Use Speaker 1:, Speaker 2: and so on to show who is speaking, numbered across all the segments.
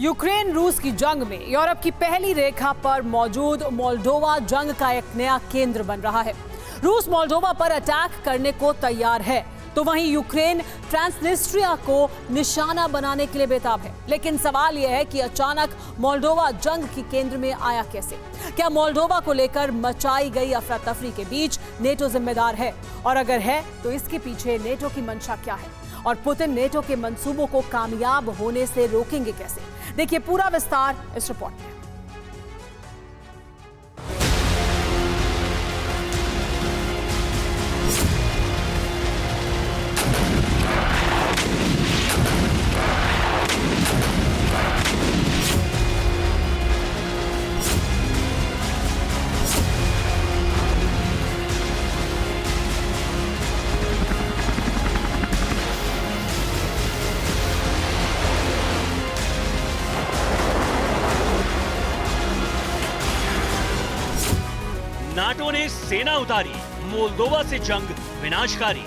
Speaker 1: Ukraine रूस की जंग में यूरोप की पहली रेखा पर मौजूद मोल्डोवा जंग का एक नया केंद्र बन रहा है। रूस मोल्डोवा पर अटैक करने को तैयार है, तो वहीं यूक्रेन ट्रांसनिस्ट्रिया को निशाना बनाने के लिए बेताब है। लेकिन सवाल यह है कि अचानक मोल्डोवा जंग के केंद्र में आया कैसे? क्या मोल्डोवा को लेकर मचाई गई अफरा तफरी के बीच नेटो जिम्मेदार है? और अगर है तो इसके पीछे नेटो की मंशा क्या है? और पुतिन नेटो के मंसूबों को कामयाब होने से रोकेंगे कैसे? देखिए पूरा विस्तार इस रिपोर्ट में।
Speaker 2: नाटो ने सेना उतारी, मोल्दोवा से जंग विनाशकारी।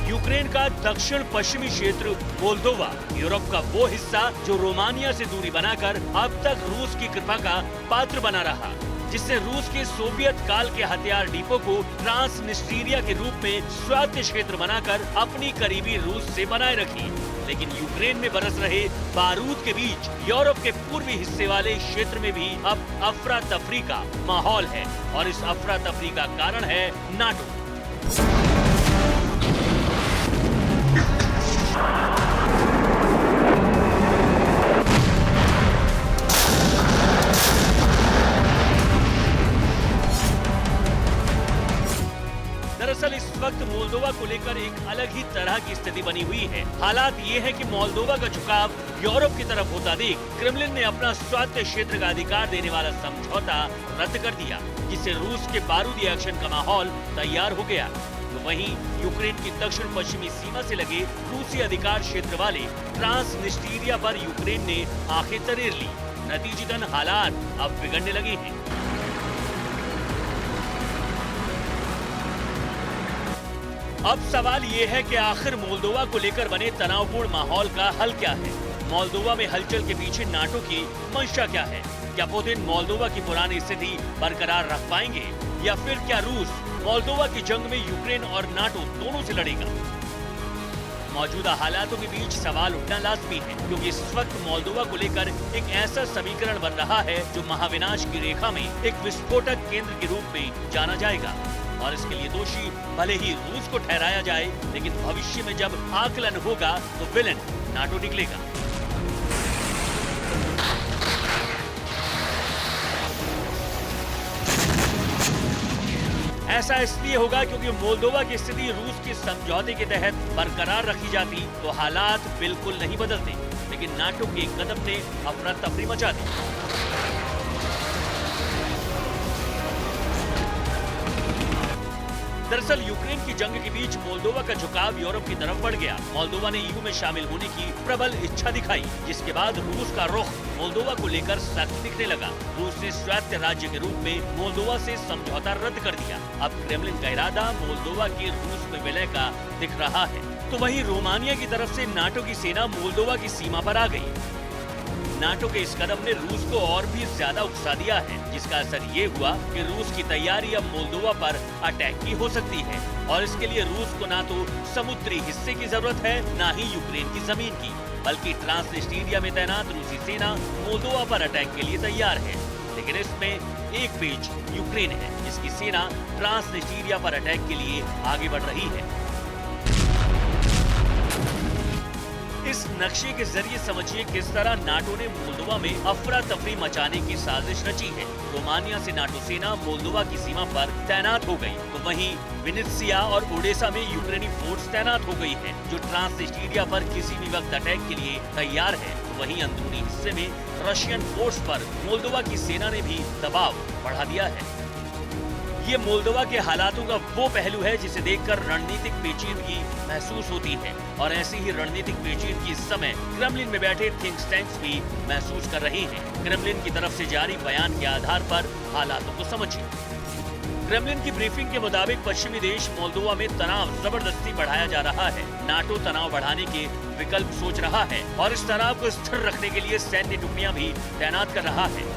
Speaker 2: यूक्रेन का दक्षिण पश्चिमी क्षेत्र मोल्दोवा यूरोप का वो हिस्सा जो रोमानिया से दूरी बनाकर अब तक रूस की कृपा का पात्र बना रहा, जिसने रूस के सोवियत काल के हथियार डिपो को ट्रांसनिस्ट्रिया के रूप में स्वायत्त क्षेत्र बनाकर अपनी करीबी रूस से बनाए रखी। लेकिन यूक्रेन में बरस रहे बारूद के बीच यूरोप के पूर्वी हिस्से वाले क्षेत्र में भी अब अफरा तफरी का माहौल है, और इस अफरा तफरी का कारण है नाटो। दरअसल इस वक्त मोल्दोवा को लेकर एक अलग ही तरह की स्थिति बनी हुई है। हालात ये है कि मोल्दोवा का झुकाव यूरोप की तरफ होता देख क्रेमलिन ने अपना स्वायत्त क्षेत्र का अधिकार देने वाला समझौता रद्द कर दिया, जिससे रूस के बारूदी एक्शन का माहौल तैयार हो गया। तो वहीं यूक्रेन की दक्षिण पश्चिमी सीमा से लगे रूसी अधिकार क्षेत्र वाले ट्रांसनिस्ट्रिया पर यूक्रेन ने आंखें तरेर ली। नतीजतन हालात अब बिगड़ने लगे हैं। अब सवाल ये है कि आखिर मोल्दोवा को लेकर बने तनावपूर्ण माहौल का हल क्या है? मोल्दोवा में हलचल के पीछे नाटो की मंशा क्या है? क्या पुतिन मोल्दोवा की पुरानी स्थिति बरकरार रख पाएंगे, या फिर क्या रूस मोल्दोवा की जंग में यूक्रेन और नाटो दोनों से लड़ेगा? मौजूदा हालातों के बीच सवाल उठना लाजमी है, क्योंकि इस वक्त मोल्दोवा को लेकर एक ऐसा समीकरण बन रहा है जो महाविनाश की रेखा में एक विस्फोटक केंद्र के रूप में जाना जाएगा। और इसके लिए दोषी भले ही रूस को ठहराया जाए, लेकिन भविष्य में जब आकलन होगा तो विलेन नाटो निकलेगा। ऐसा इसलिए होगा क्योंकि मोल्दोवा की स्थिति रूस के समझौते के तहत बरकरार रखी जाती तो हालात बिल्कुल नहीं बदलते, लेकिन नाटो के कदम ने अफरा तफरी मचा दी। दरअसल यूक्रेन की जंग के बीच मोल्दोवा का झुकाव यूरोप की तरफ बढ़ गया। मोल्दोवा ने ईयू में शामिल होने की प्रबल इच्छा दिखाई, जिसके बाद रूस का रुख मोल्दोवा को लेकर सख्त दिखने लगा। रूस ने स्वायत्त राज्य के रूप में मोल्दोवा से समझौता रद्द कर दिया। अब क्रेमलिन का इरादा मोल्दोवा के रूस में विलय का दिख रहा है। तो वहीं रोमानिया की तरफ से नाटो की सेना मोल्दोवा की सीमा पर आ गई। नाटो के इस कदम ने रूस को और भी ज्यादा उकसा दिया है, जिसका असर ये हुआ कि रूस की तैयारी अब मोल्दोवा पर अटैक की हो सकती है, और इसके लिए रूस को ना तो समुद्री हिस्से की जरूरत है, ना ही यूक्रेन की जमीन की, बल्कि ट्रांसनिस्ट्रिया में तैनात रूसी सेना मोल्दोवा पर अटैक के लिए तैयार है। लेकिन इसमें एक पेच यूक्रेन है, जिसकी सेना ट्रांसनिस्ट्रिया पर अटैक के लिए आगे बढ़ रही है। इस नक्शे के जरिए समझिए किस तरह नाटो ने मोल्दोवा में अफरा तफरी मचाने की साजिश रची है। रोमानिया से नाटो सेना मोल्दोवा की सीमा पर तैनात हो गई, तो वहीं विनित्सिया और ओडेसा में यूक्रेनी फोर्स तैनात हो गई है, जो ट्रांसनिस्ट्रिया पर किसी भी वक्त अटैक के लिए तैयार है। तो वहीं अंदरूनी हिस्से में रशियन फोर्स पर मोल्दोवा की सेना ने भी दबाव बढ़ा दिया है। ये मोल्दोवा के हालातों का वो पहलू है जिसे देखकर रणनीतिक पेचीदगी महसूस होती है। और ऐसी ही रणनीतिक पेचीदगी इस समय क्रेमलिन में बैठे थिंक टैंक्स भी महसूस कर रहे हैं। क्रेमलिन की तरफ से जारी बयान के आधार पर हालातों को समझिए। क्रेमलिन की ब्रीफिंग के मुताबिक पश्चिमी देश मोल्दोवा में तनाव जबरदस्ती बढ़ाया जा रहा है। नाटो तनाव बढ़ाने के विकल्प सोच रहा है और इस तनाव को स्थिर रखने के लिए सैन्य टुकड़ियां भी तैनात कर रहा है।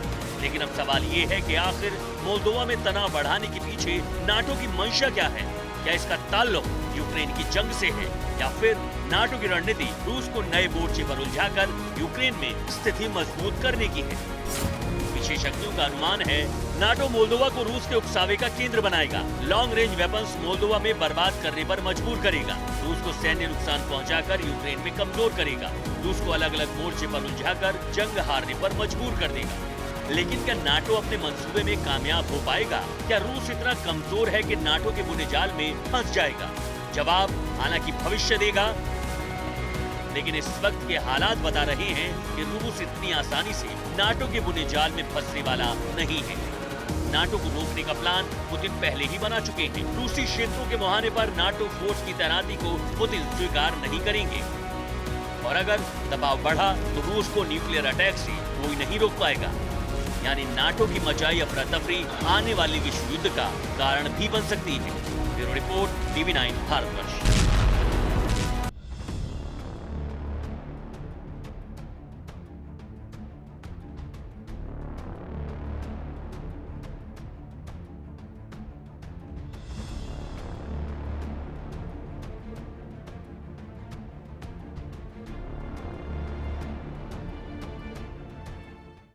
Speaker 2: लेकिन अब सवाल ये है कि आखिर मोल्दोवा में तनाव बढ़ाने के पीछे नाटो की मंशा क्या है? क्या इसका ताल्लुक यूक्रेन की जंग से है या फिर नाटो की रणनीति रूस को नए मोर्चे पर उलझाकर यूक्रेन में स्थिति मजबूत करने की है? विशेषज्ञों का अनुमान है नाटो मोल्दोवा को रूस के उकसावे का केंद्र बनाएगा। लॉन्ग रेंज वेपन्स मोल्दोवा में बर्बाद करने पर मजबूर करेगा। रूस को सैन्य नुकसान पहुंचाकर यूक्रेन में कमजोर करेगा। रूस को अलग अलग मोर्चे पर उलझाकर जंग हारने पर मजबूर कर देगा। लेकिन क्या नाटो अपने मंसूबे में कामयाब हो पाएगा? क्या रूस इतना कमजोर है कि नाटो के बुने जाल में फंस जाएगा? जवाब हालांकि भविष्य देगा, लेकिन इस वक्त के हालात बता रहे हैं कि रूस इतनी आसानी से नाटो के बुने जाल में फंसने वाला नहीं है। नाटो को रोकने का प्लान पुतिन पहले ही बना चुके हैं। रूसी क्षेत्रों के मुहाने पर नाटो फोर्स की तैनाती को पुतिन स्वीकार नहीं करेंगे और अगर दबाव बढ़ा तो रूस को न्यूक्लियर अटैक से कोई नहीं रोक पाएगा। यानी नाटो की मचाई अफरा तफरी आने वाले विश्व युद्ध का कारण भी बन सकती है। Bureau report, TV9 Bharatvarsh.